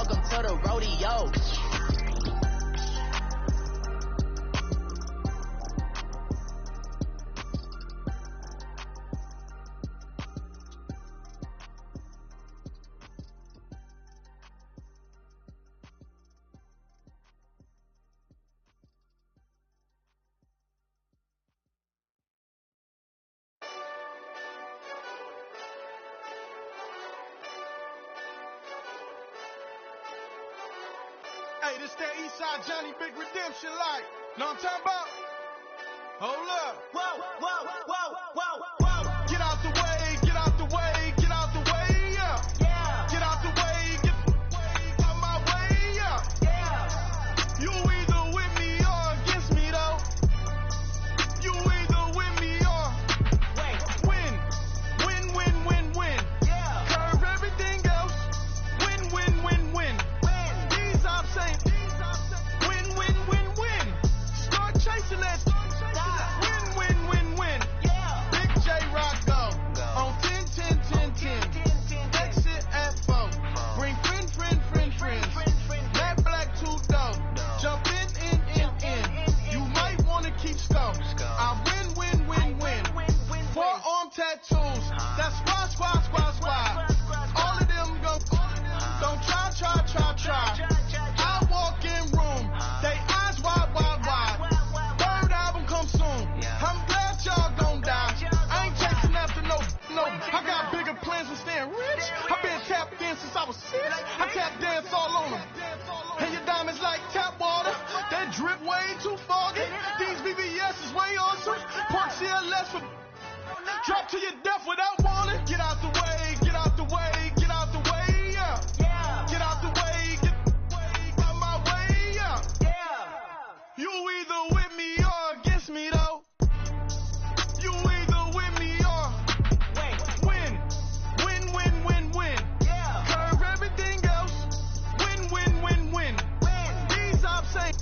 welcome to the rodeo. Hey, this that Eastside Johnny Big Redemption like. Know what I'm talking about? Hold up. Whoa, whoa, whoa, whoa, whoa. Get out the way, get out the way, get out the way, yeah. Yeah. Get out the way, get out my way, yeah. Yeah. You either with me or against me though. You either with me or win. Win, win, win, win. Yeah. Curve everything else. Win, win, win, win. These I'm saying. Win, win, win, win. Start chasing that. Win, win, win, win. Yeah. Big J Rock go. On 10, 10, 10, 10. Exit at 4. Bring friends. That black two-door. Jump in. You might want to keep score. I win, win, win, win. Forearm tattoos. That's squad. All of them go. Don't try. I walk in room. They eyes wide. Third album come soon. I'm glad y'all gon' die. I ain't chasing after no. I got bigger plans than staying rich. I been tapped in since I was 6. I tap dance all on them. And your diamonds like tap water. That drip way too foggy. These BBS is way awesome. Park CLS for drop to your death without warning. Get out the way, get out the way, get out the way, yeah. Get out the way, get out my way, yeah. You either with me or against me though. You either with me or win. Win, win, win, win. Curve everything else. Win, win, win, win. These I'm saying.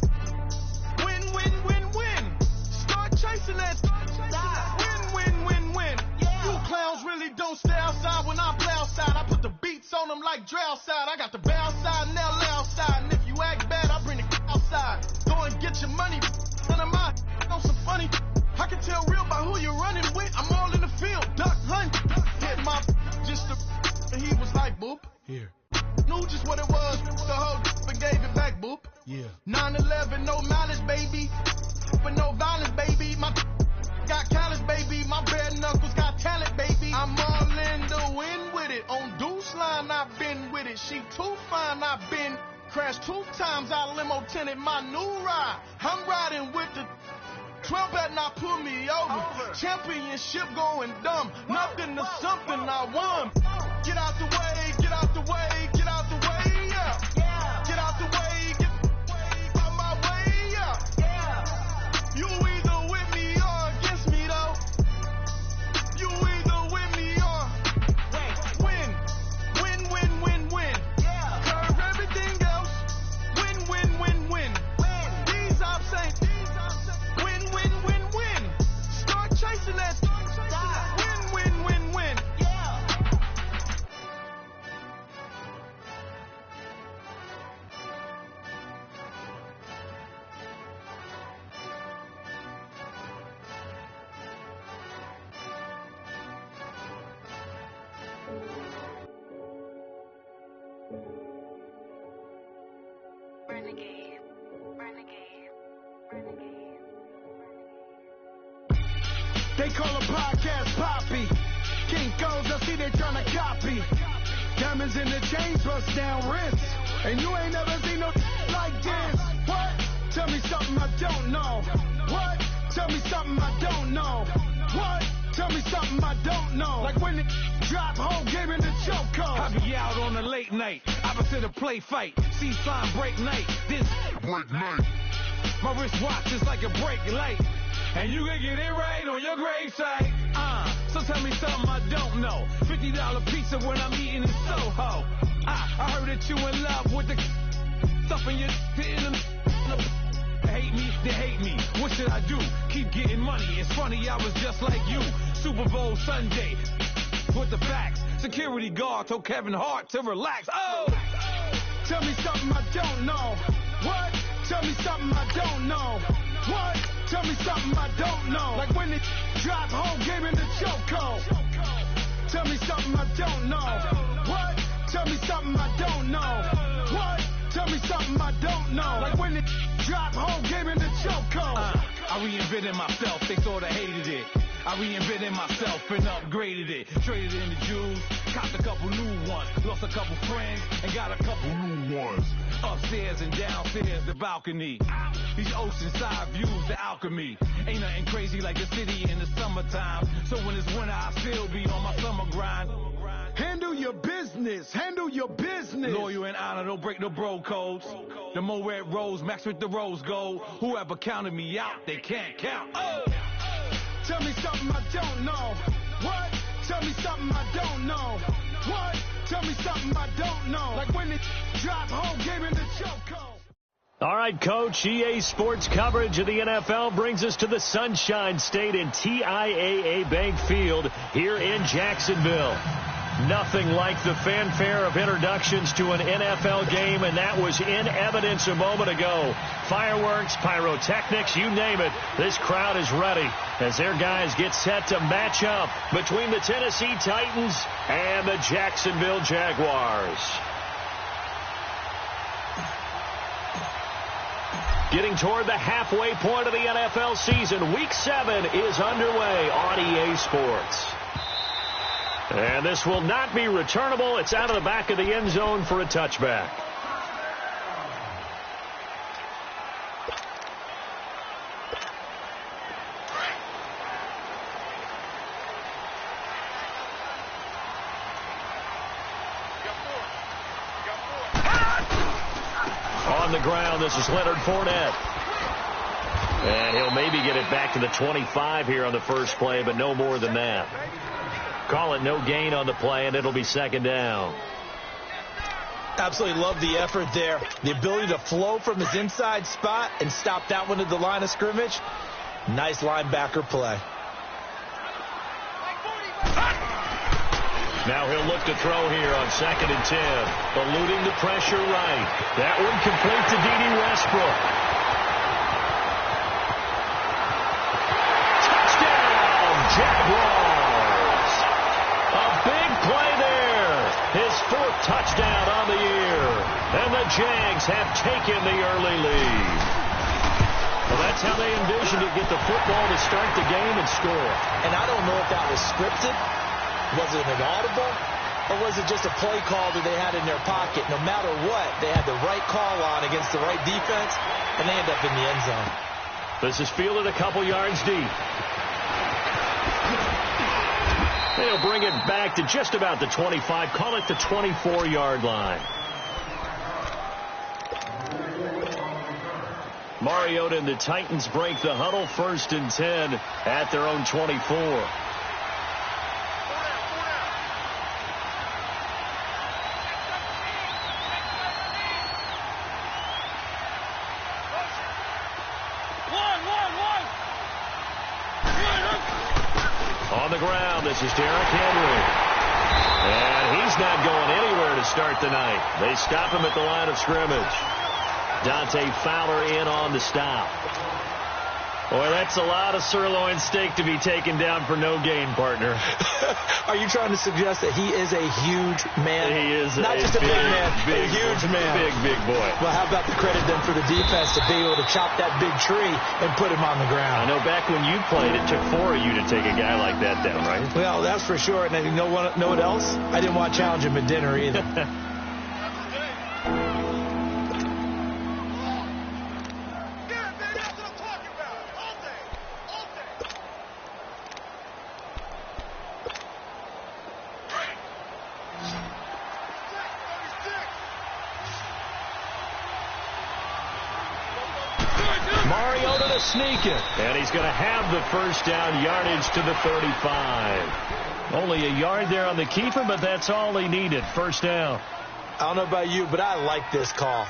Win, win, win, win. Start chasing that. Win, win, win, win. You clowns really don't stay outside when I play outside. I put the beats on them like Dre outside. I got the bounce side and they'll lay outside. And if you act bad, I bring the outside. Go and get your money. None of my on some funny. I can tell real by who you're running with. I'm all in the field. Duck hunt. Hit my just the and he was like, boop. Here. Knew just what it was. The whole and gave it back, boop. Yeah. 9/11, no mileage, baby. But no violence, baby. My got callous, baby. My bare knuckles got talent, baby. I'm all in the wind with it. On Deuce line, I've been with it. She too fine, I've been crashed 2 times. I limo tinted my new ride. I'm riding with the 12 better not pull me over. Championship going dumb. Nothing to something I won. Get out the way, get out the way, get out the way, yeah. Get out the way, get out my way, yeah. You either with me or against me though. You either with me or win. Win, win, win, win. Curve everything else. Win, win, win, win. These I'm saying. Win, win, win, win. Start chasing that. Win, win, win, win. They call a podcast Poppy. Kinkos, I see they tryna copy. Diamonds in the chains, bust down wrists. And you ain't never seen no like this. What? Tell me something I don't know. What? Tell me something I don't know. What? Tell me something I don't know. Like when it drop, whole game in the choke code. I be out on a late night, opposite a play fight. See sign break night, this break night. My wristwatch is like a break light. And you can get it right on your gravesite. So tell me something I don't know. $50 pizza when I'm eating in Soho. I heard that you in love with the stuff in your in them. Hate me, they hate me. What should I do? Keep getting money. It's funny, I was just like you. Super Bowl Sunday with the facts. Security guard told Kevin Hart to relax. Oh! Tell me something I don't know. What? Tell me something I don't know. What? Tell me something I don't know. Like when it drop home, game in the chokehold. Tell me something I don't know. What? Tell me something I don't know. What? Tell me something I don't know. Like when it drop home, game in the chokehold. I reinvented myself, they sorta hated it. I reinvented myself and upgraded it. Traded in the jewels, copped a couple new ones. Lost a couple friends and got a couple new ones. Upstairs and downstairs, the balcony. These oceanside views, the alchemy. Ain't nothing crazy like the city in the summertime. So when it's winter, I still be on my summer grind. Handle your business, handle your business. Loyal and honor, don't break no bro codes. The more red rose, max with the rose gold. Whoever counted me out, they can't count. Oh! Tell me something I don't know. What? Tell me something I don't know. What? Tell me something I don't know. Like when it drop home, game in the chokehold. All right, Coach, EA Sports coverage of the NFL brings us to the Sunshine State in TIAA Bank Field here in Jacksonville. Nothing like the fanfare of introductions to an NFL game, and that was in evidence a moment ago. Fireworks, pyrotechnics, you name it. This crowd is ready as their guys get set to match up between the Tennessee Titans and the Jacksonville Jaguars. Getting toward the halfway point of the NFL season, Week 7 is underway on EA Sports. And this will not be returnable. It's out of the back of the end zone for a touchback. On the ground, this is Leonard Fournette. And he'll maybe get it back to the 25 here on the first play, but no more than that. Call it no gain on the play, and it'll be second down. Absolutely love the effort there. The ability to flow from his inside spot and stop that one at the line of scrimmage. Nice linebacker play. Now he'll look to throw here on 2nd and 10. Eluding the pressure right. That one complete to D.D. Westbrook. Touchdown, Jaguars. A big play there. His 4th touchdown on the year. And the Jags have taken the early lead. Well, that's how they envisioned it. Get the football to start the game and score. And I don't know if that was scripted. Was it an audible? Or was it just a play call that they had in their pocket? No matter what, they had the right call on against the right defense, and they end up in the end zone. This is fielded a couple yards deep. They'll bring it back to just about the 25. Call it the 24-yard line. Mariota and the Titans break the huddle. 1st and 10 at their own 24. On the ground, this is Derrick Henry. And he's not going anywhere to start the night. They stop him at the line of scrimmage. Dante Fowler in on the stop. Boy, that's a lot of sirloin steak to be taken down for no gain, partner. Are you trying to suggest that he is a huge man? He is not just a big man, a huge man. Big boy. Well, how about the credit then for the defense to be able to chop that big tree and put him on the ground? I know back when you played, it took 4 of you to take a guy like that down, right? Well, that's for sure. And you know what else? I didn't want to challenge him at dinner either. Mariota to sneak it. And he's going to have the first down, yardage to the 35. Only a yard there on the keeper, but that's all he needed. First down. I don't know about you, but I like this call.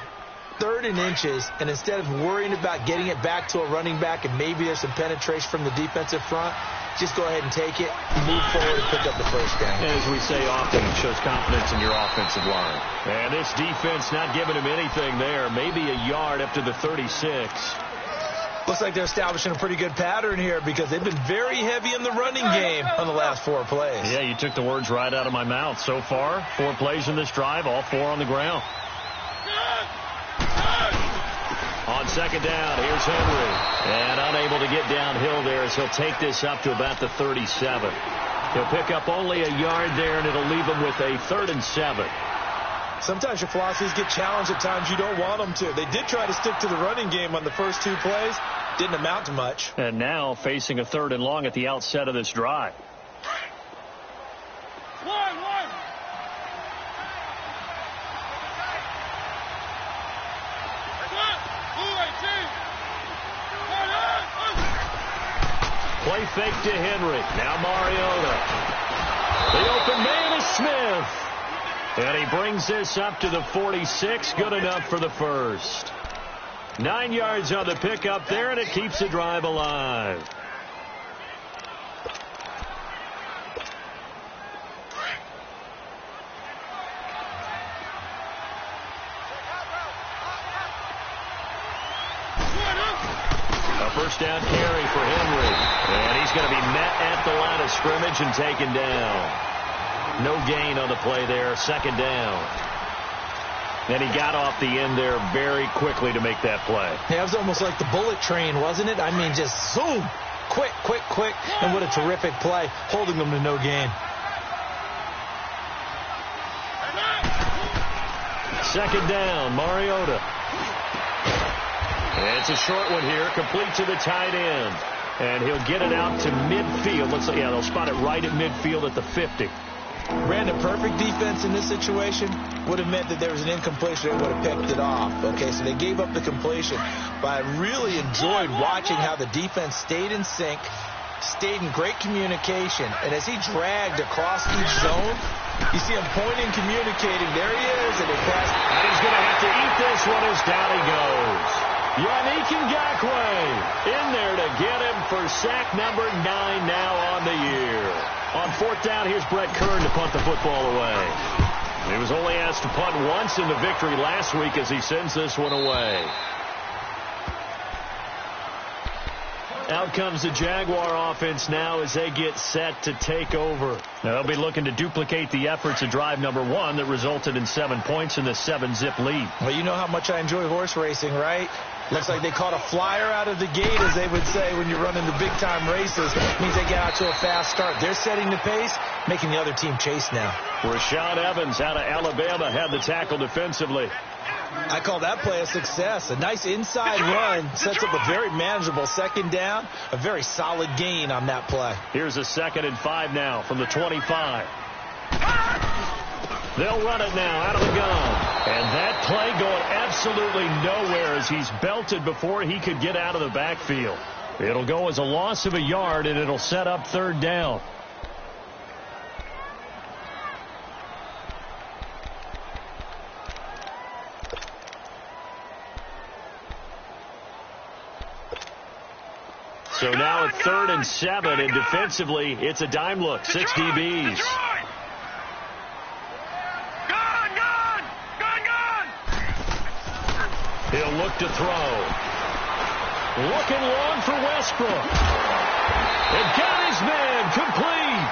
3rd and inches, and instead of worrying about getting it back to a running back and maybe there's some penetration from the defensive front, just go ahead and take it, move forward, and pick up the first down. As we say often, it shows confidence in your offensive line. And this defense not giving him anything there. Maybe a yard up to the 36. Looks like they're establishing a pretty good pattern here because they've been very heavy in the running game on the last 4 plays. Yeah, you took the words right out of my mouth. So far, 4 plays in this drive, all 4 on the ground. On second down, here's Henry. And unable to get downhill there as he'll take this up to about the 37. He'll pick up only a yard there, and it'll leave him with a 3rd and 7. Sometimes your philosophies get challenged at times you don't want them to. They did try to stick to the running game on the first 2 plays. Didn't amount to much. And now facing a 3rd and long at the outset of this drive. Play fake to Henry. Now Mariota. The open man is Smith. And he brings this up to the 46. Good enough for the first. 9 yards on the pickup there, and it keeps the drive alive. A first down carry for Henry. And he's going to be met at the line of scrimmage and taken down. No gain on the play there. 2nd down. And he got off the end there very quickly to make that play. Yeah, it was almost like the bullet train, wasn't it? I mean, just zoom. Quick, quick, quick. And what a terrific play, holding them to no gain. 2nd down, Mariota. And it's a short one here, complete to the tight end. And he'll get it out to midfield. Looks like, yeah, they'll spot it right at midfield at the 50. Brandon, perfect defense in this situation would have meant that there was an incompletion. They would have picked it off. Okay, so they gave up the completion. But I really enjoyed watching how the defense stayed in sync, stayed in great communication. And as he dragged across each zone, you see him pointing, communicating. There he is, and they passed. And he's going to have to eat this one as down he goes. Yannick Ngakoue in there to get him for sack number 9 now on the year. On 4th down, here's Brett Kern to punt the football away. He was only asked to punt once in the victory last week as he sends this one away. Out comes the Jaguar offense now as they get set to take over. Now they'll be looking to duplicate the efforts of drive number 1 that resulted in 7 points in the 7-zip lead. Well, you know how much I enjoy horse racing, right? Looks like they caught a flyer out of the gate, as they would say when you're running the big-time races. It means they get out to a fast start. They're setting the pace, making the other team chase now. Rashaan Evans out of Alabama had the tackle defensively. I call that play a success. A nice inside run sets up a very manageable 2nd down. A very solid gain on that play. Here's a 2nd and 5 now from the 25. They'll run it now out of the gun. And that play going absolutely nowhere as he's belted before he could get out of the backfield. It'll go as a loss of a yard, and it'll set up 3rd down. So now it's 3rd and 7, and defensively, it's a dime look. 6 DBs. He'll look to throw. Looking long for Westbrook. And got his man complete.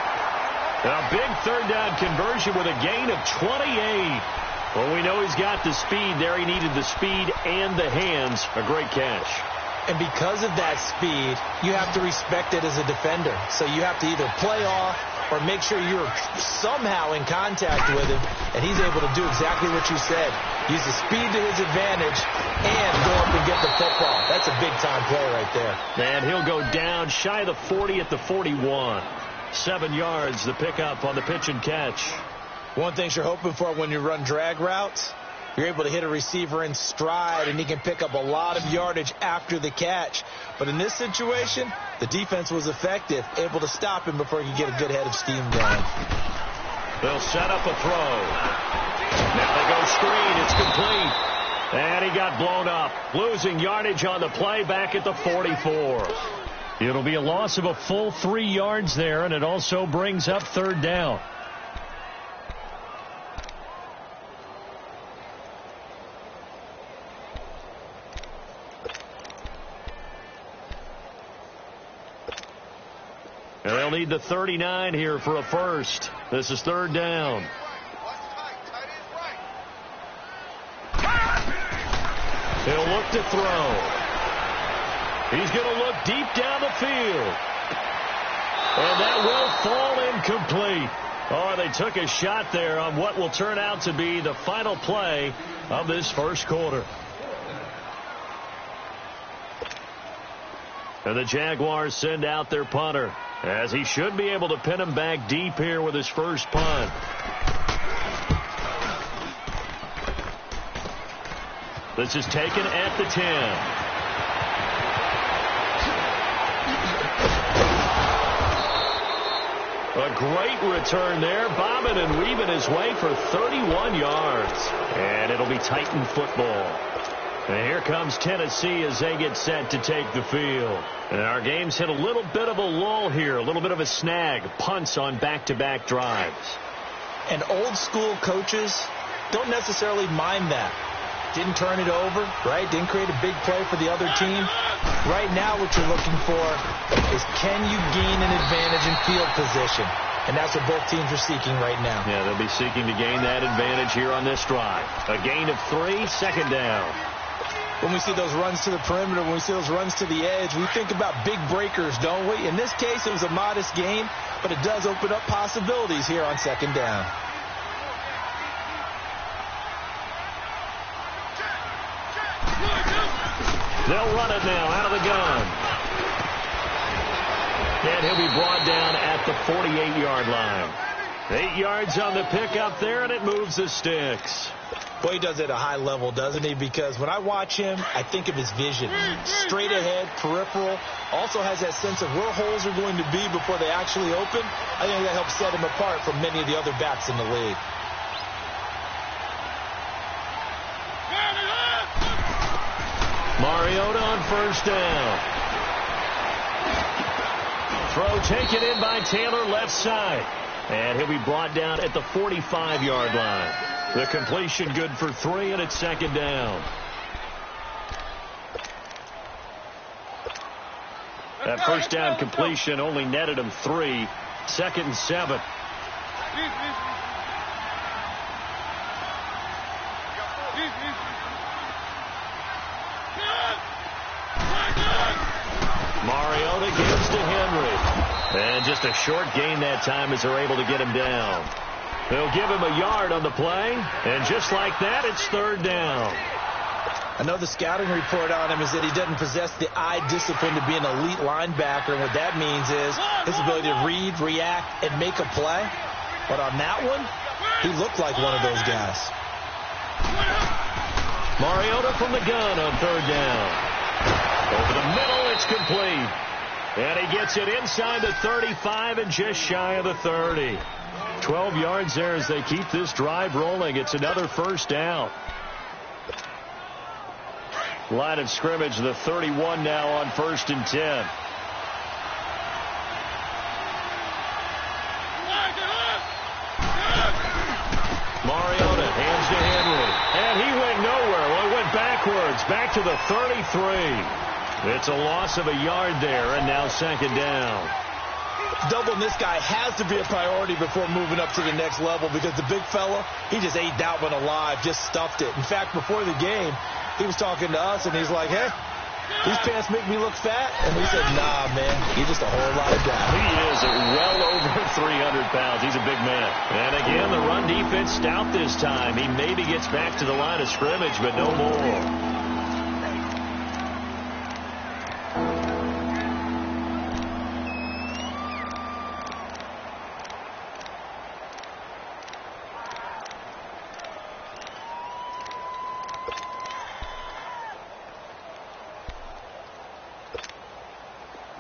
A big 3rd down conversion with a gain of 28. Well, we know he's got the speed there. He needed the speed and the hands. A great catch. And because of that speed, you have to respect it as a defender. So you have to either play off or make sure you're somehow in contact with him. And he's able to do exactly what you said. Use the speed to his advantage and go up and get the football. That's a big-time play right there. And he'll go down shy of the 40 at the 41. 7 yards, the pickup on the pitch and catch. One thing you're hoping for when you run drag routes, you're able to hit a receiver in stride, and he can pick up a lot of yardage after the catch. But in this situation, the defense was effective, able to stop him before he could get a good head of steam going. They'll set up a throw. Now they go screen. It's complete. And he got blown up, losing yardage on the play back at the 44. It'll be a loss of a full 3 yards there, and it also brings up third down. And they'll need the 39 here for a first. This is third down. He'll look to throw. He's going to look deep down the field. And that will fall incomplete. Oh, they took a shot there on what will turn out to be the final play of this first quarter. And the Jaguars send out their punter, as he should be able to pin him back deep here with his first punt. This is taken at the 10. A great return there, bobbing and weaving his way for 31 yards. And it'll be Titan football. And here comes Tennessee as they get set to take the field. And our game's hit a little bit of a lull here, a little bit of a snag. Punts on back-to-back drives. And old-school coaches don't necessarily mind that. Didn't turn it over, right? Didn't create a big play for the other team. Right now what you're looking for is, can you gain an advantage in field position? And that's what both teams are seeking right now. Yeah, they'll be seeking to gain that advantage here on this drive. A gain of 3, second down. When we see those runs to the perimeter, when we see those runs to the edge, we think about big breakers, don't we? In this case, it was a modest gain, but it does open up possibilities here on second down. They'll run it now out of the gun. And he'll be brought down at the 48-yard line. 8 yards on the pickup there, and it moves the sticks. Boy, he does it at a high level, doesn't he? Because when I watch him, I think of his vision. Straight ahead, peripheral. Also has that sense of where holes are going to be before they actually open. I think that helps set him apart from many of the other backs in the league. Mariota on first down. Throw taken in by Taylor left side. And he'll be brought down at the 45-yard line. The completion good for 3, and it's second down. That first down completion only netted him 3. Second and 7. Mariota gives to Henry. And just a short gain that time as they're able to get him down. They'll give him a yard on the play. And just like that, it's third down. I know the scouting report on him is that he doesn't possess the eye discipline to be an elite linebacker. And what that means is his ability to read, react, and make a play. But on that one, he looked like one of those guys. Mariota from the gun on third down. Over the middle, it's complete. And he gets it inside the 35 and just shy of the 30. 12 yards there as they keep this drive rolling. It's another first down. Line of scrimmage, the 31 now on 1st and 10. Mariota hands to Henry. And he went nowhere. Well, he went backwards, back to the 33. It's a loss of a yard there, and now second down. Doubling this guy has to be a priority before moving up to the next level, because the big fella, he just ate that one alive, just stuffed it. In fact, before the game, he was talking to us, and he's like, hey, these pants make me look fat. And we said, nah, man, you're just a whole lot of guy. He is well over 300 pounds. He's a big man. And again, the run defense stout this time. He maybe gets back to the line of scrimmage, but no more.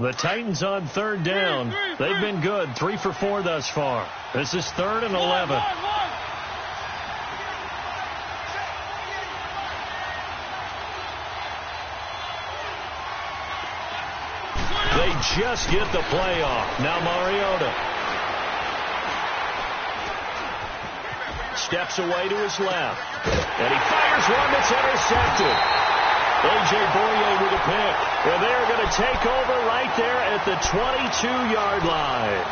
The Titans on third down. They've been good. 3 for 4 thus far. This is 3rd and 11. they just get the play off. Now Mariota steps away to his left. And he fires one that's intercepted. A.J. Boye with a pick. And they're going to take over right there at the 22-yard line.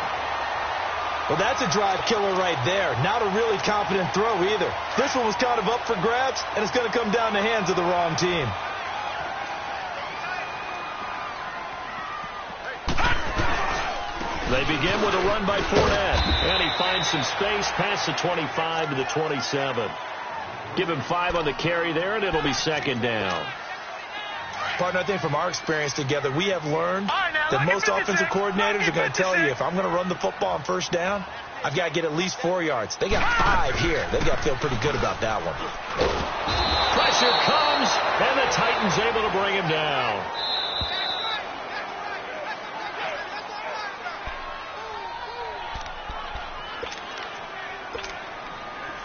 Well, that's a drive killer right there. Not a really confident throw either. This one was kind of up for grabs, and it's going to come down the hands of the wrong team. They begin with a run by Fournette. And he finds some space past the 25 to the 27. Give him 5 on the carry there, and it'll be second down. Partner, I think from our experience together, we have learned that most offensive coordinators are going to tell you, if I'm going to run the football on first down, I've got to get at least 4 yards. They got 5 here. They've got to feel pretty good about that one. Pressure comes, and the Titans able to bring him down.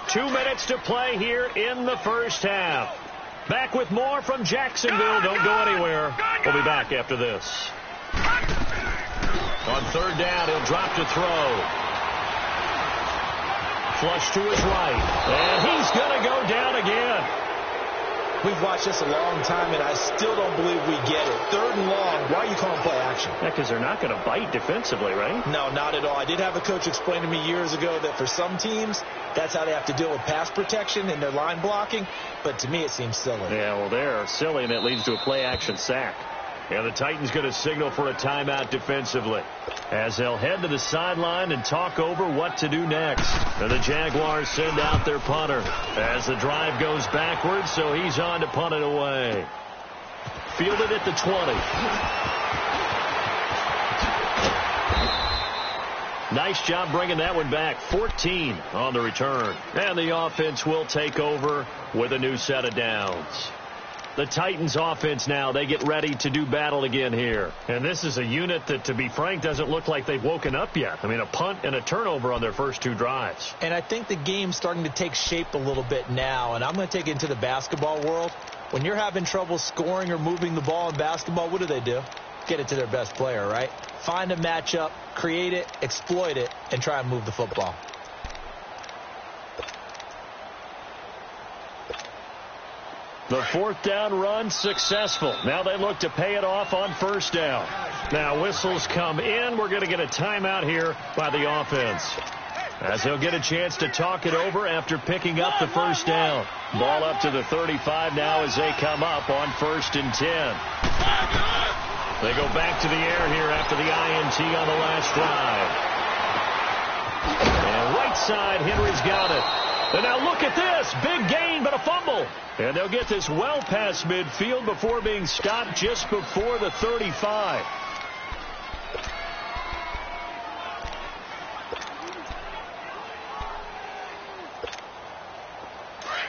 Two minutes to play here in the first half. Back with more from Jacksonville. Don't go anywhere. We'll be back after this. On third down, he'll drop to throw. Flush to his right. And he's going to go down again. We've watched this a long time, and I still don't believe we get it. Third and long, why are you calling play action? Yeah, because they're not going to bite defensively, right? No, not at all. I did have a coach explain to me years ago that for some teams, that's how they have to deal with pass protection and their line blocking. But to me, it seems silly. Yeah, well, they're silly, and it leads to a play-action sack. And the Titans going to signal for a timeout defensively as they'll head to the sideline and talk over what to do next. And the Jaguars send out their punter as the drive goes backwards, so he's on to punt it away. Fielded at the 20. Nice job bringing that one back. 14 on the return. And the offense will take over with a new set of downs. The Titans offense now, they get ready to do battle again here. And this is a unit that, to be frank, doesn't look like they've woken up yet. I mean, a punt and a turnover on their first 2 drives. And I think the game's starting to take shape a little bit now. And I'm going to take it into the basketball world. When you're having trouble scoring or moving the ball in basketball, what do? Get it to their best player, right? Find a matchup, create it, exploit it, and try and move the football. The fourth down run successful. Now they look to pay it off on first down. Now whistles come in. We're going to get a timeout here by the offense, as he'll get a chance to talk it over after picking up the first down. Ball up to the 35 now as they come up on 1st and 10. They go back to the air here after the INT on the last drive. And right side, Henry's got it. And now look at this. Big gain, but a fumble. And they'll get this well past midfield before being stopped just before the 35.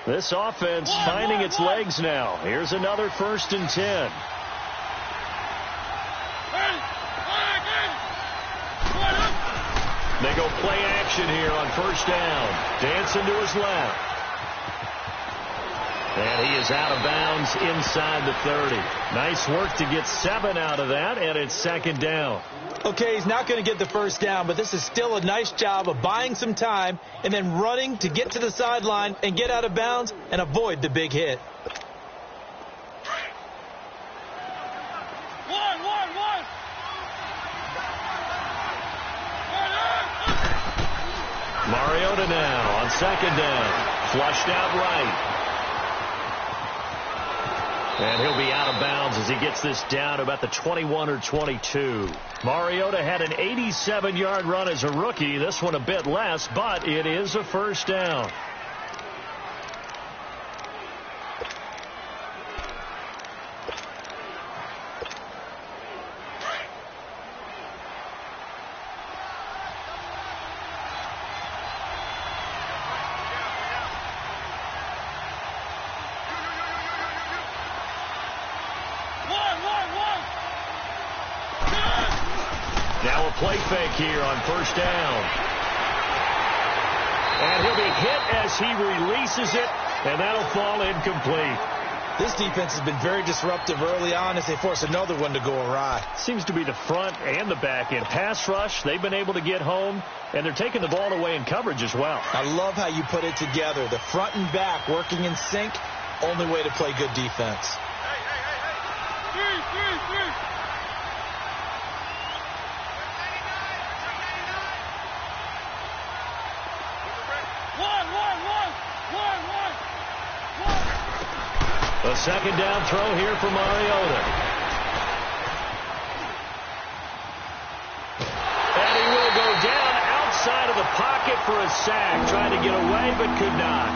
This offense finding its legs now. Here's another 1st and 10. They go play action here on first down. Dancing to his left. And he is out of bounds inside the 30. Nice work to get 7 out of that, and it's second down. Okay, he's not going to get the first down, but this is still a nice job of buying some time and then running to get to the sideline and get out of bounds and avoid the big hit. Mariota now on second down. Flushed out right. And he'll be out of bounds as he gets this down to about the 21 or 22. Mariota had an 87-yard run as a rookie. This one a bit less, but it is a first down. Now a play fake here on first down. And he'll be hit as he releases it, and that'll fall incomplete. This defense has been very disruptive early on as they force another one to go awry. Seems to be the front and the back end. Pass rush, they've been able to get home, and they're taking the ball away in coverage as well. I love how you put it together. The front and back working in sync, only way to play good defense. A second down throw here for Mariota. And he will go down outside of the pocket for a sack. Trying to get away, but could not.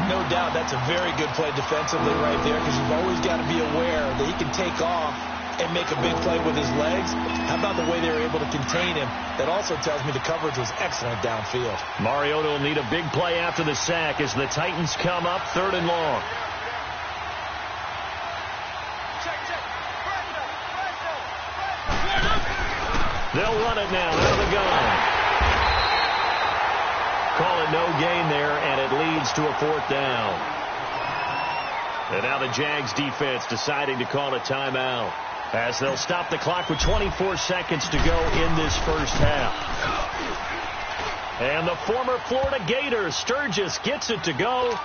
No doubt that's a very good play defensively right there, because you've always got to be aware that he can take off and make a big play with his legs. How about the way they were able to contain him? That also tells me the coverage was excellent downfield. Mariota will need a big play after the sack as the Titans come up 3rd and long. They'll run it now out of the gun. Call it no gain there, and it leads to a 4th down. And now the Jags defense deciding to call a timeout as they'll stop the clock with 24 seconds to go in this first half. And the former Florida Gator, Sturgis, gets it to go.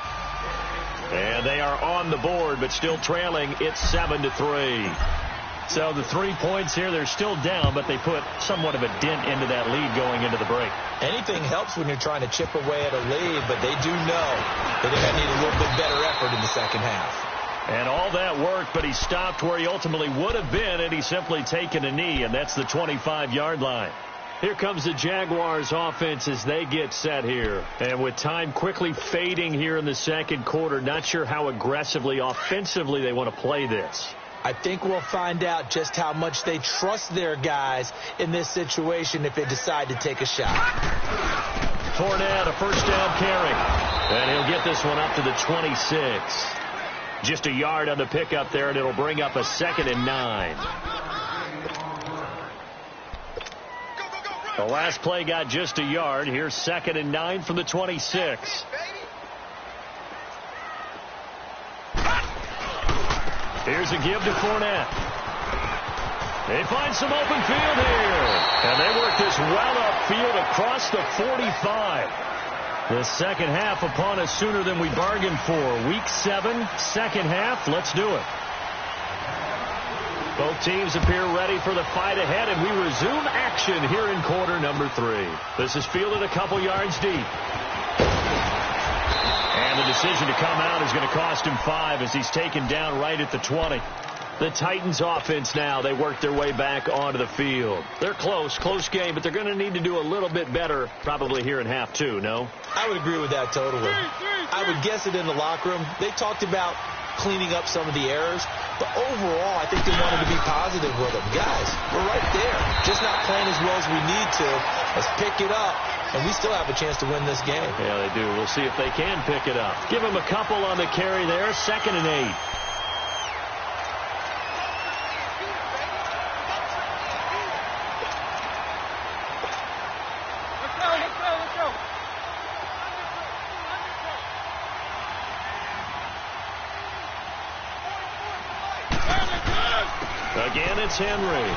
And they are on the board, but still trailing. It's 7-3. So the 3 points here, they're still down, but they put somewhat of a dent into that lead going into the break. Anything helps when you're trying to chip away at a lead, but they do know that they're going to need a little bit better effort in the second half. And all that worked, but he stopped where he ultimately would have been, and he's simply taken a knee, and that's the 25-yard line. Here comes the Jaguars offense as they get set here. And with time quickly fading here in the second quarter, not sure how aggressively, offensively they want to play this. I think we'll find out just how much they trust their guys in this situation if they decide to take a shot. Fournette, a first down carry. And he'll get this one up to the 26. Just a yard on the pickup there, and it'll bring up a 2nd and 9. The last play got just a yard. Here's 2nd and 9 from the 26. Here's a give to Fournette. They find some open field here. And they work this well upfield across the 45. The second half upon us sooner than we bargained for. Week 7, second half. Let's do it. Both teams appear ready for the fight ahead, and we resume action here in quarter number 3. This is fielded a couple yards deep. And the decision to come out is going to cost him 5 as he's taken down right at the 20. The Titans offense now, they work their way back onto the field. They're close game, but they're going to need to do a little bit better probably here in half 2, no? I would agree with that totally. I would guess it in the locker room. They talked about cleaning up some of the errors, but overall I think they wanted to be positive with them. Guys, we're right there, just not playing as well as we need to. Let's pick it up, and we still have a chance to win this game. Yeah, they do. We'll see if they can pick it up. Give them a couple on the carry there. 2nd and 8. Again, it's Henry.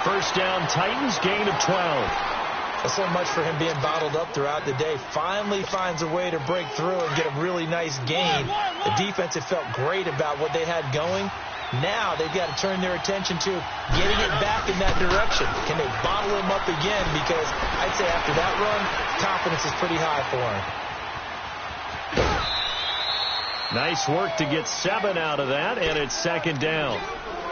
First down, Titans, gain of 12. So much for him being bottled up throughout the day. Finally finds a way to break through and get a really nice gain. The defense had felt great about what they had going. Now they've got to turn their attention to getting it back in that direction. Can they bottle him up again? Because I'd say after that run, confidence is pretty high for him. Nice work to get 7 out of that, and it's 2nd down.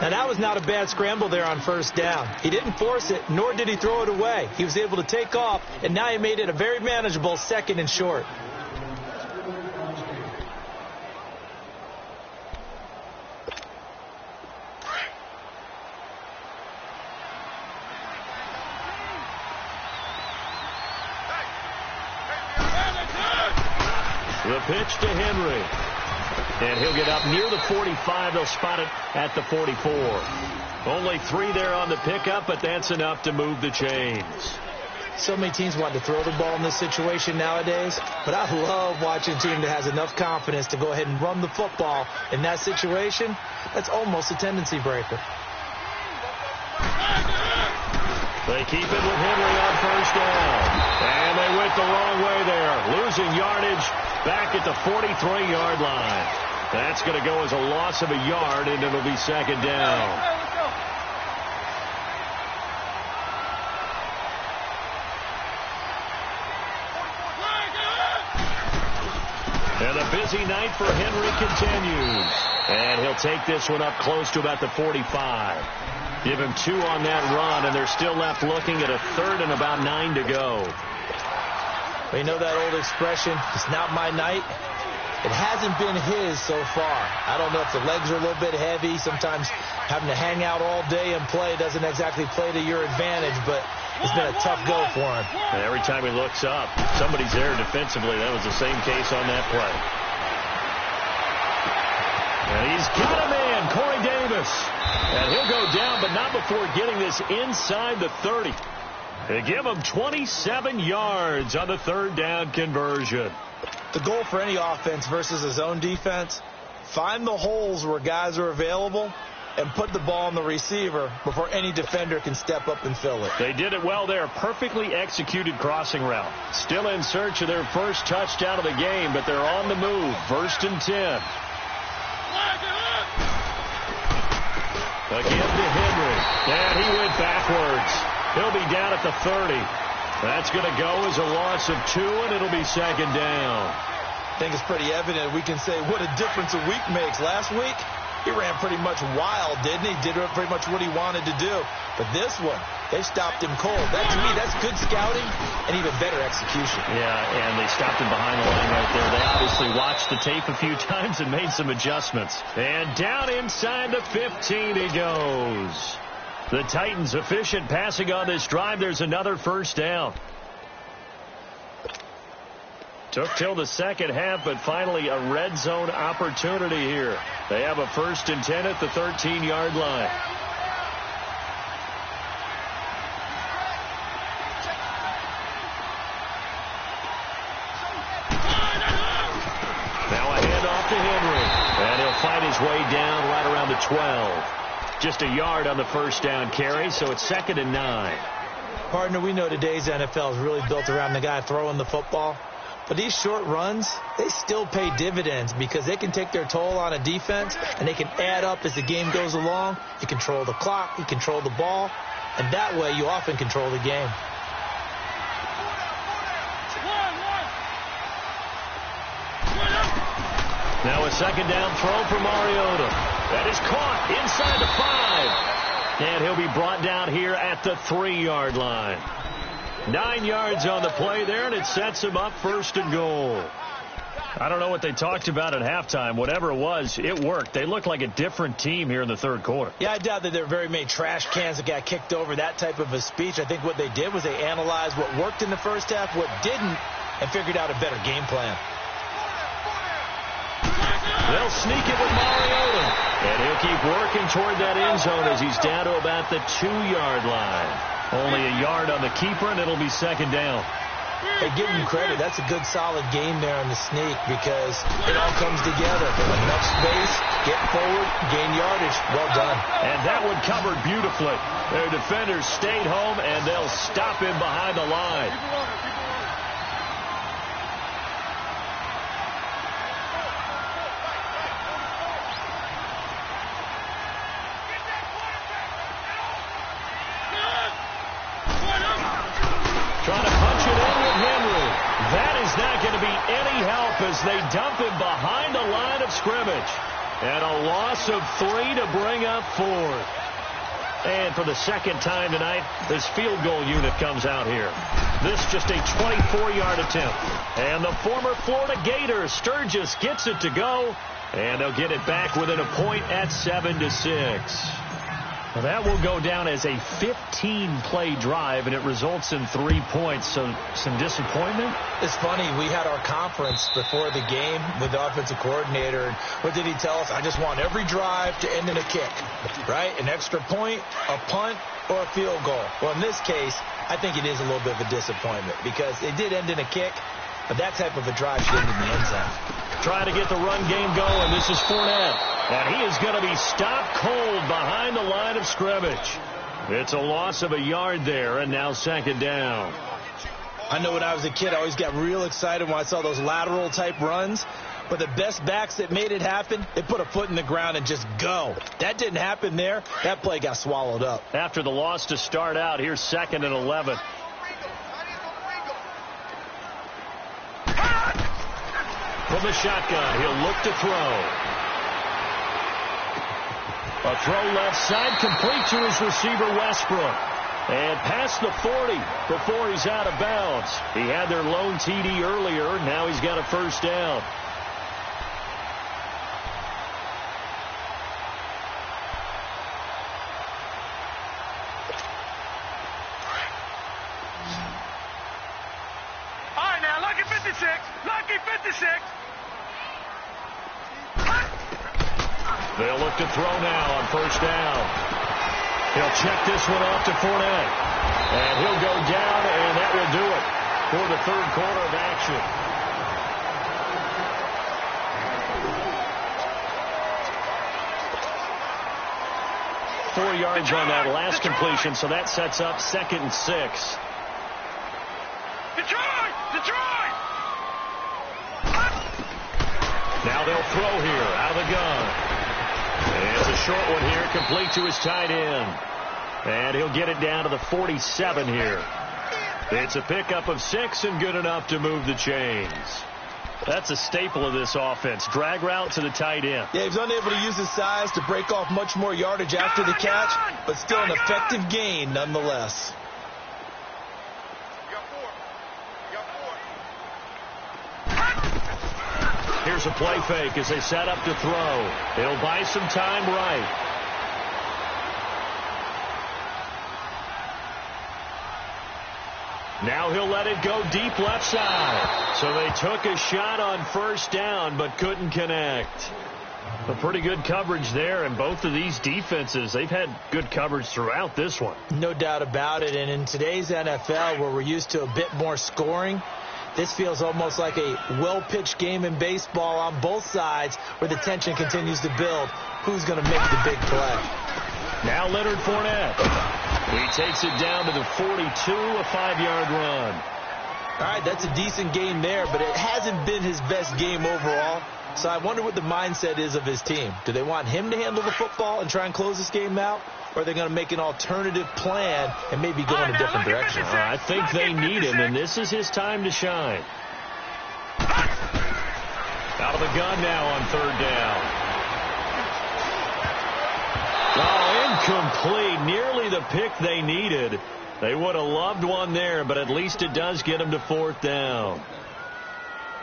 Now, that was not a bad scramble there on first down. He didn't force it, nor did he throw it away. He was able to take off, and now he made it a very manageable 2nd and short. The pitch to Henry. And he'll get up near the 45. They'll spot it at the 44. Only 3 there on the pickup, but that's enough to move the chains. So many teams want to throw the ball in this situation nowadays, but I love watching a team that has enough confidence to go ahead and run the football in that situation. That's almost a tendency breaker. They keep it with Henry on first down. And they went the wrong way there, losing yardage back at the 43-yard line. That's going to go as a loss of a yard, and it'll be second down. And the busy night for Henry continues. And he'll take this one up close to about the 45. Give him 2 on that run, and they're still left looking at a 3rd and about 9 to go. Well, you know that old expression, it's not my night? It hasn't been his so far. I don't know if the legs are a little bit heavy. Sometimes having to hang out all day and play doesn't exactly play to your advantage, but it's been a tough go for him. And every time he looks up, somebody's there defensively. That was the same case on that play. And he's got a man, Corey Davis. And he'll go down, but not before getting this inside the 30. They give him 27 yards on the 3rd down conversion. The goal for any offense versus a zone defense, find the holes where guys are available and put the ball on the receiver before any defender can step up and fill it. They did it well there. Perfectly executed crossing route. Still in search of their first touchdown of the game, but they're on the move. 1st and 10. Again to Henry. And he went backwards. He'll be down at the 30. That's going to go as a loss of 2, and it'll be second down. I think it's pretty evident. We can say what a difference a week makes. Last week, he ran pretty much wild, didn't he? Did pretty much what he wanted to do. But this one, they stopped him cold. That, to me, that's good scouting and even better execution. Yeah, and they stopped him behind the line right there. They obviously watched the tape a few times and made some adjustments. And down inside the 15 he goes. The Titans efficient passing on this drive. There's another first down. Took till the second half, but finally a red zone opportunity here. They have a 1st and 10 at the 13-yard line. Now a handoff to Henry. And he'll find his way down right around the 12. Just a yard on the first down carry, so it's 2nd and 9. Partner, we know today's NFL is really built around the guy throwing the football. But these short runs, they still pay dividends because they can take their toll on a defense, and they can add up as the game goes along. You control the clock, you control the ball, and that way you often control the game. Now a second down throw for Mariota. That is caught inside the 5. And he'll be brought down here at the 3-yard line. 9 yards on the play there, and it sets him up 1st and goal. I don't know what they talked about at halftime. Whatever it was, it worked. They look like a different team here in the 3rd quarter. Yeah, I doubt that there were very many trash cans that got kicked over, that type of a speech. I think what they did was they analyzed what worked in the first half, what didn't, and figured out a better game plan. They'll sneak it with Mariota. And he'll keep working toward that end zone as he's down to about the 2-yard line. Only a yard on the keeper, and it'll be second down. Hey, give him credit. That's a good, solid game there on the sneak because it all comes together. Enough space, get forward, gain yardage. Well done. And that one covered beautifully. Their defenders stayed home, and they'll stop him behind the line. Trying to punch it in with Henry. That is not going to be any help as they dump him behind the line of scrimmage. And a loss of 3 to bring up 4th. And for the second time tonight, this field goal unit comes out here. This just a 24-yard attempt. And the former Florida Gator, Sturgis, gets it to go. And they'll get it back within a point at 7-6. Well, that will go down as a 15-play drive, and it results in 3 points. So some disappointment? It's funny. We had our conference before the game with the offensive coordinator. And what did he tell us? I just want every drive to end in a kick, right? An extra point, a punt, or a field goal. Well, in this case, I think it is a little bit of a disappointment because it did end in a kick, but that type of a drive should end in the end zone. Trying to get the run game going. This is Fournette. And he is going to be stopped cold behind the line of scrimmage. It's a loss of a yard there, and now second down. I know when I was a kid, I always got real excited when I saw those lateral-type runs. But the best backs that made it happen, they put a foot in the ground and just go. That didn't happen there. That play got swallowed up. After the loss to start out, here's 2nd and 11. From the shotgun, he'll look to throw. A throw left side, complete to his receiver, Westbrook. And past the 40 before he's out of bounds. He had their lone TD earlier. Now he's got a first down. All right, now, lucky 56. Lucky 56. They'll look to throw now on first down. He'll check this one off to Fournette. And he'll go down, and that will do it for the third quarter of action. Four yards on that last completion, so that sets up 2nd and 6. Detroit! Detroit! Now they'll throw here out of the gun. And it's a short one here, complete to his tight end. And he'll get it down to the 47 here. It's a pickup of 6 and good enough to move the chains. That's a staple of this offense. Drag route to the tight end. Yeah, he's unable to use his size to break off much more yardage after the catch, but still an effective gain nonetheless. Here's a play fake as they set up to throw. He'll buy some time right. Now he'll let it go deep left side. So they took a shot on first down but couldn't connect. A pretty good coverage there, and both of these defenses, they've had good coverage throughout this one. No doubt about it, and in today's NFL where we're used to a bit more scoring, this feels almost like a well-pitched game in baseball on both sides where the tension continues to build. Who's going to make the big play? Now Leonard Fournette. He takes it down to the 42, a 5-yard run. All right, that's a decent game there, but it hasn't been his best game overall. So I wonder what the mindset is of his team. Do they want him to handle the football and try and close this game out? Or are they going to make an alternative plan and maybe go in a different direction? I think they need him, and this is his time to shine. Out of the gun now on third down. Oh, incomplete. Nearly the pick they needed. They would have loved one there, but at least it does get them to fourth down.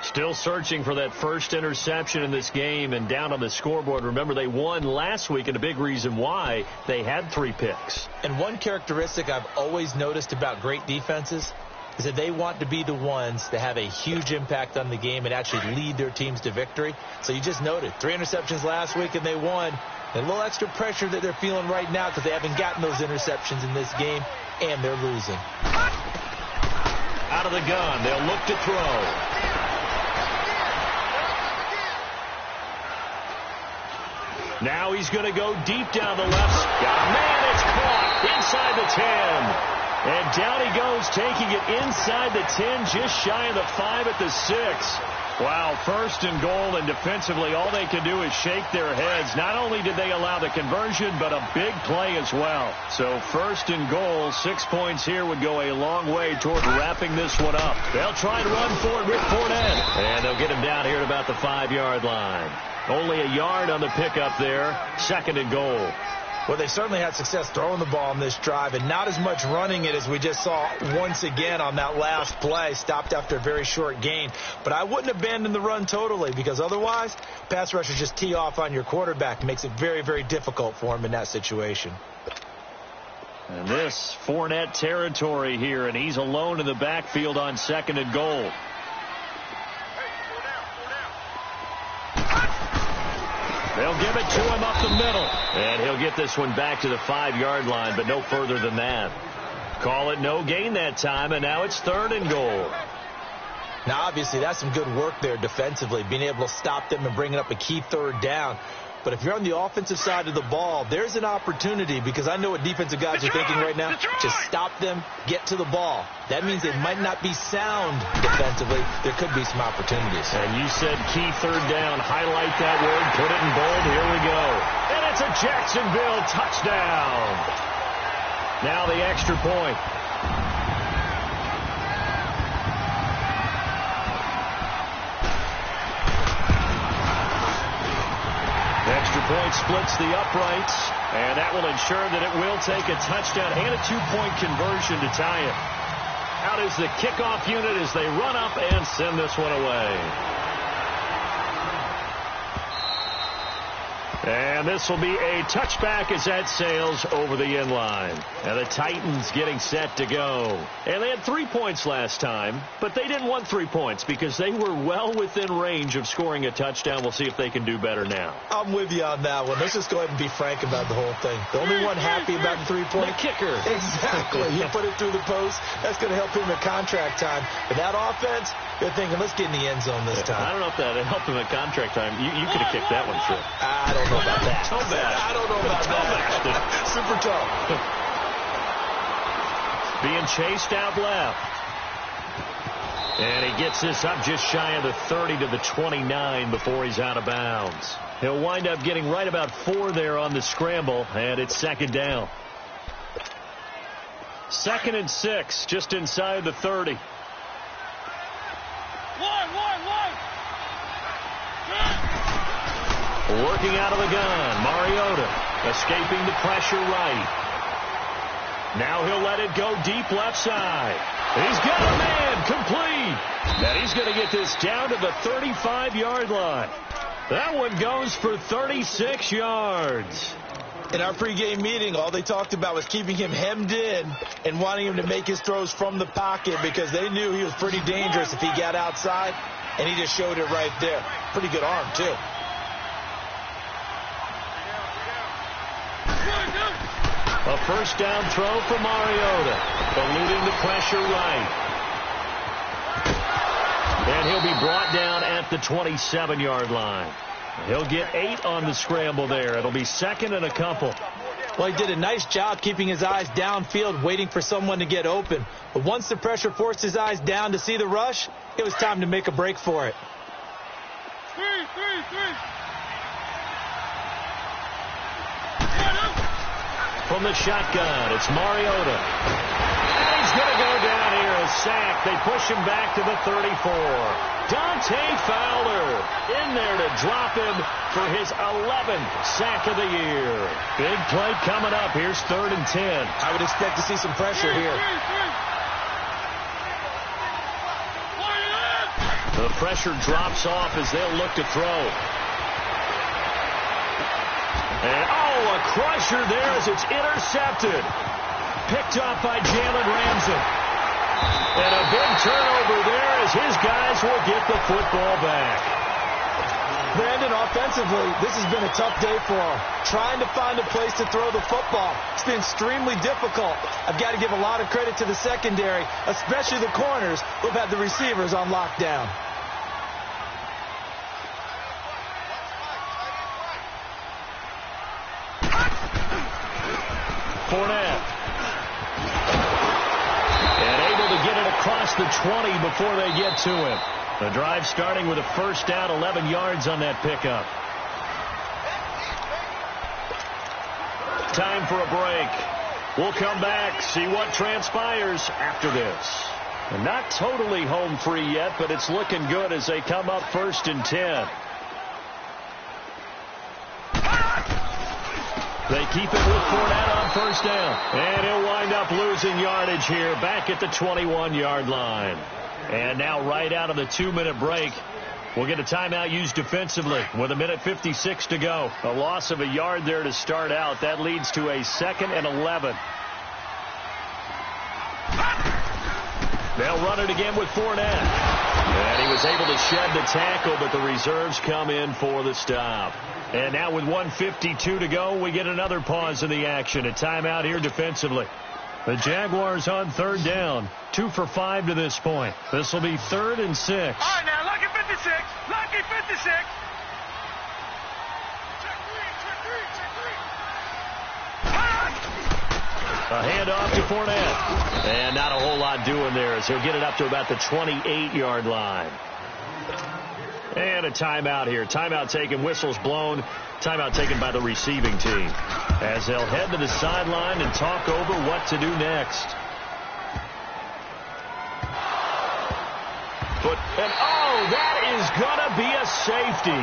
Still searching for that first interception in this game and down on the scoreboard. Remember, they won last week, and a big reason why they had 3 picks. And one characteristic I've always noticed about great defenses is that they want to be the ones that have a huge impact on the game and actually lead their teams to victory. So you just noted 3 interceptions last week, and they won. A little extra pressure that they're feeling right now because they haven't gotten those interceptions in this game, and they're losing. Out of the gun, they'll look to throw. Now he's going to go deep down the left. Man, it's caught inside the 10. And down he goes, taking it inside the 10, just shy of the 5 at the 6. Wow, first and goal, and defensively all they can do is shake their heads. Not only did they allow the conversion, but a big play as well. So first and goal, 6 points here would go a long way toward wrapping this one up. They'll try and run for it with Fournette. And they'll get him down here at about the 5-yard line. Only a yard on the pickup there. Second and goal. Well, they certainly had success throwing the ball on this drive and not as much running it as we just saw once again on that last play. Stopped after a very short gain. But I wouldn't abandon the run totally because otherwise, pass rushers just tee off on your quarterback. Makes it very, very difficult for him in that situation. And this Fournette territory here, and he's alone in the backfield on 2nd and goal. They'll give it to him up the middle. And he'll get this one back to the 5-yard line, but no further than that. Call it no gain that time, and now it's 3rd and goal. Now, obviously, that's some good work there defensively, being able to stop them and bringing up a key 3rd down. But if you're on the offensive side of the ball, there's an opportunity because I know what defensive guys are thinking right now. Just stop them, get to the ball. That means they might not be sound defensively. There could be some opportunities. And you said key 3rd down. Highlight that word. Put it in bold. Here we go. And it's a Jacksonville touchdown. Now the extra point. Extra point splits the uprights, and that will ensure that it will take a touchdown and a 2-point conversion to tie it. Out is the kickoff unit as they run up and send this one away. And this will be a touchback as that sails over the end line. And the Titans getting set to go. And they had 3 points last time, but they didn't want 3 points because they were well within range of scoring a touchdown. We'll see if they can do better now. I'm with you on that one. Let's just go ahead and be frank about the whole thing. The only one happy about the 3-point? The kicker. Exactly. He put it through the post. That's going to help him at contract time. But that offense, they're thinking, let's get in the end zone this time. I don't know if that helped him at contract time. You could have kicked that one short. I don't know about that. I don't know about that. Super tough. Being chased out left. And he gets this up just shy of the 30 to the 29 before he's out of bounds. He'll wind up getting right about 4 there on the scramble, and it's 2nd down. 2nd and 6, just inside the 30. Working out of the gun, Mariota escaping the pressure right. Now he'll let it go deep left side. He's got a man complete. And he's going to get this down to the 35-yard line. That one goes for 36 yards. In our pregame meeting, all they talked about was keeping him hemmed in and wanting him to make his throws from the pocket because they knew he was pretty dangerous if he got outside, and he just showed it right there. Pretty good arm, too. A first down throw for Mariota, eluding the pressure right. And he'll be brought down at the 27-yard line. He'll get 8 on the scramble there. It'll be 2nd and a couple. Well, he did a nice job keeping his eyes downfield, waiting for someone to get open. But once the pressure forced his eyes down to see the rush, it was time to make a break for it. From the shotgun, it's Mariota. And he's going to go down here, a sack. They push him back to the 34. Dante Fowler in there to drop him for his 11th sack of the year. Big play coming up. Here's 3rd and 10. I would expect to see some pressure here. The pressure drops off as they'll look to throw. And, a crusher there as it's intercepted. Picked off by Jalen Ramsey. And a big turnover there as his guys will get the football back. Brandon, offensively, this has been a tough day for him. Trying to find a place to throw the football. It's been extremely difficult. I've got to give a lot of credit to the secondary, especially the corners who've had the receivers on lockdown. Fournette. And able to get it across the 20 before they get to him. The drive starting with a first down, 11 yards on that pickup. Time for a break. We'll come back, see what transpires after this. And not totally home free yet, but it's looking good as they come up 1st and 10. They keep it with Fournette on first down. And he'll wind up losing yardage here back at the 21-yard line. And now right out of the 2-minute break, we'll get a timeout used defensively with 1:56 to go. A loss of a yard there to start out. That leads to a 2nd and 11. They'll run it again with Fournette. And he was able to shed the tackle, but the reserves come in for the stop. And now with 1:52 to go, we get another pause in the action. A timeout here defensively. The Jaguars on third down. 2 for 5 to this point. This will be 3rd and 6. All right, now, lucky 56. Lucky 56. Check three. A handoff to Fournette. And not a whole lot doing there as he'll get it up to about the 28-yard line. And a timeout here. Timeout taken, whistles blown. Timeout taken by the receiving team as they'll head to the sideline and talk over what to do next. And that is going to be a safety.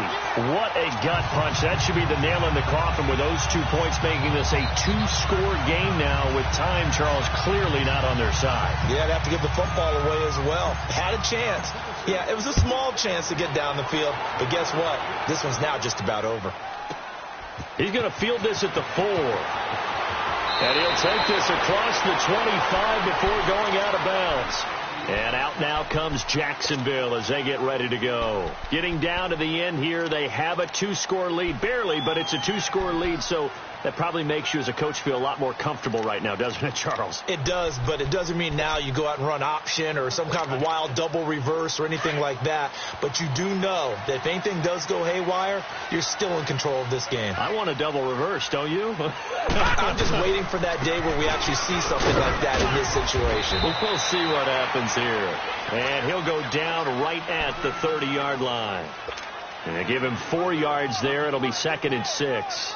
What a gut punch. That should be the nail in the coffin with those 2 points, making this a 2-score game now with time, Charles, clearly not on their side. Yeah, they have to give the football away as well. Had a chance. Yeah, it was a small chance to get down the field. But guess what? This one's now just about over. He's going to field this at the 4. And he'll take this across the 25 before going out of bounds. And out now comes Jacksonville as they get ready to go. Getting down to the end here, they have a 2-score lead. Barely, but it's a 2-score lead, so that probably makes you as a coach feel a lot more comfortable right now, doesn't it, Charles? It does, but it doesn't mean now you go out and run option or some kind of a wild double reverse or anything like that. But you do know that if anything does go haywire, you're still in control of this game. I want a double reverse, don't you? I'm just waiting for that day where we actually see something like that in this situation. We'll see what happens here. And he'll go down right at the 30-yard line. And they give him 4 yards there. It'll be 2nd and 6.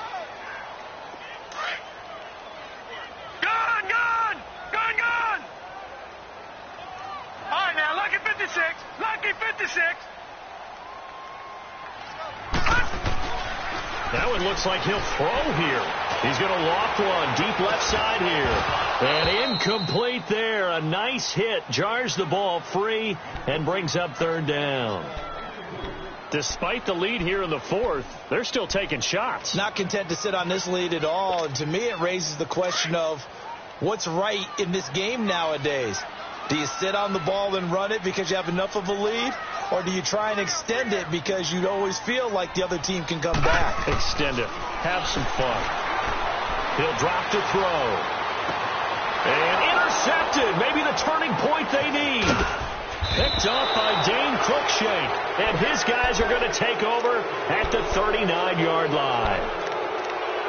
Lucky 56. Now it looks like he'll throw here. He's going to loft one deep left side here. And incomplete there. A nice hit. Jars the ball free and brings up 3rd down. Despite the lead here in the 4th, they're still taking shots. Not content to sit on this lead at all. And to me, it raises the question of what's right in this game nowadays. Do you sit on the ball and run it because you have enough of a lead? Or do you try and extend it because you always feel like the other team can come back? Extend it. Have some fun. He'll drop to throw. And intercepted. Maybe the turning point they need. Picked off by Dane Cruikshank. And his guys are going to take over at the 39-yard line.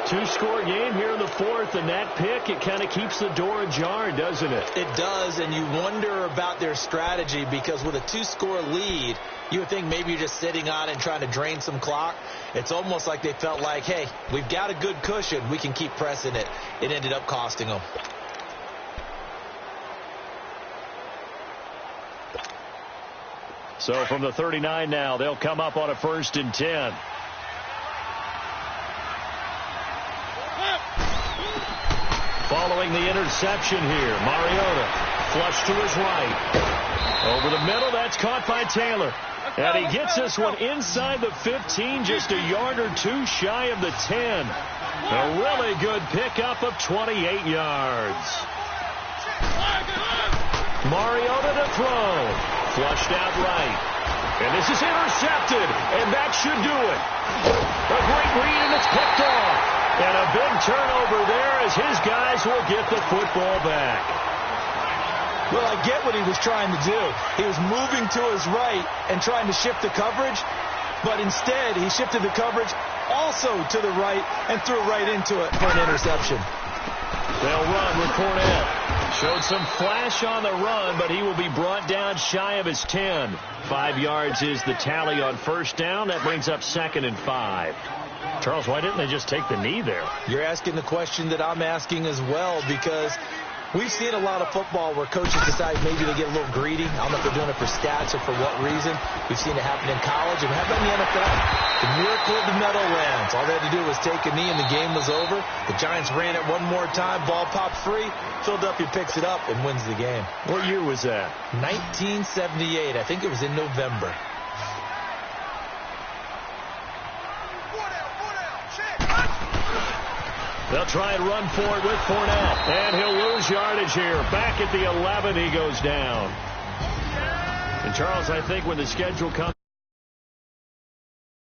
2-score game here in the 4th, and that pick, it kind of keeps the door ajar, doesn't it? It does, and you wonder about their strategy because with a 2-score lead, you would think maybe you're just sitting on it and trying to drain some clock. It's almost like they felt like, hey, we've got a good cushion. We can keep pressing it. It ended up costing them. So from the 39 now, they'll come up on a 1st and 10. Following the interception here, Mariota flush to his right. Over the middle, that's caught by Taylor. And he gets this one inside the 15, just a yard or 2 shy of the 10. A really good pickup of 28 yards. Mariota to throw. Flushed out right. And this is intercepted, and that should do it. A great read, and it's picked off. And a big turnover there as his guys will get the football back. Well, I get what he was trying to do. He was moving to his right and trying to shift the coverage, but instead he shifted the coverage also to the right and threw right into it for an interception. They'll run with Fournette. Showed some flash on the run, but he will be brought down shy of his 10. 5 yards is the tally on 1st down. That brings up 2nd and 5. Charles, why didn't they just take the knee there? You're asking the question that I'm asking as well, because We've seen a lot of football where coaches decide maybe they get a little greedy. I don't know if they're doing it for stats or for what reason. We've seen it happen in college, and we have it in the NFL. The miracle of the Meadowlands. All they had to do was take a knee, and the game was over. The Giants ran it one more time. Ball popped free. Philadelphia picks it up and wins the game. What year was that? 1978. I think it was in November. They'll try and run for it with Fournette. And he'll lose yardage here. Back at the 11, he goes down. And, Charles, I think when the schedule comes...